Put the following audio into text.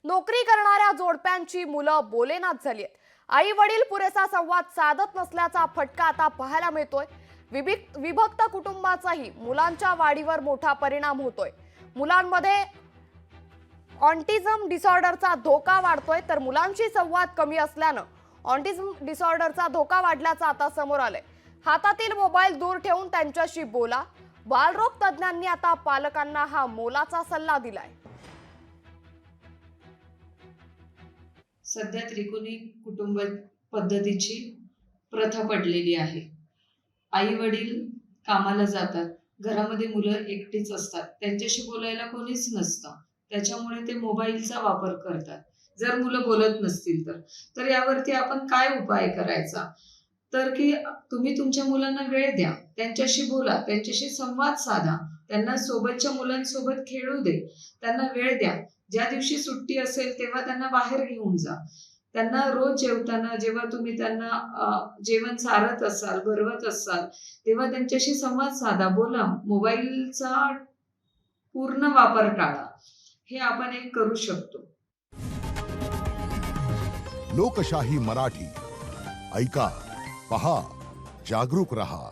नोकरी करणाऱ्या जोडप्यांची मुलं बोलेनाच झाली आहेत. आई वडील पुरेसा संवाद साधत नसल्याचा फटका आता पाहायला मिळतोय. विभक्त कुटुंबाचाही मुलांच्या वाढीवर मोठा परिणाम होतोय. मुलांमध्ये ऑटिझम डिसऑर्डरचा धोका वाढतोय, तर मुलांशी संवाद कमी असल्यानं ऑटिझम डिसऑर्डरचा धोका वाढल्याचं आता समोर आलंय. हातातील मोबाईल दूर ठेवून त्यांच्याशी बोला. बालरोग तज्ञांनी आता पालकांना हा मोलाचा सल्ला दिलाय. सध्या त्रिकोणी कुटुंब पद्धतीची प्रथा पडलेली आहे. आई वडील कामाला जातात, घरामध्ये मुलं एकटीच असतात, त्यांच्याशी बोलायला कोणीच नसतं. त्याच्यामुळे ते मोबाईलचा वापर करतात. जर मुलं बोलत नसतील तर यावरती आपण काय उपाय करायचा, तर की तुम्ही तुमच्या मुलांना वेळ द्या, त्यांच्याशी बोला, त्यांच्याशी संवाद साधा, त्यांना सोबतच्या मुलांसोबत खेळू दे, त्यांना वेळ द्या. ज्या दिवशी सुट्टी असेल तेव्हा त्यांना बाहेर घेऊन जा. त्यांना रोज जेवताना जेव्हा तुम्ही त्यांना जेवण चारत असाल, भरवत असाल, तेव्हा त्यांच्याशी संवाद साधा, बोला. मोबाईलचा पूर्ण वापर टाळा. हे आपण एक करू शकतो. लोकशाही मराठी ऐका, पहा, जागरूक रहा.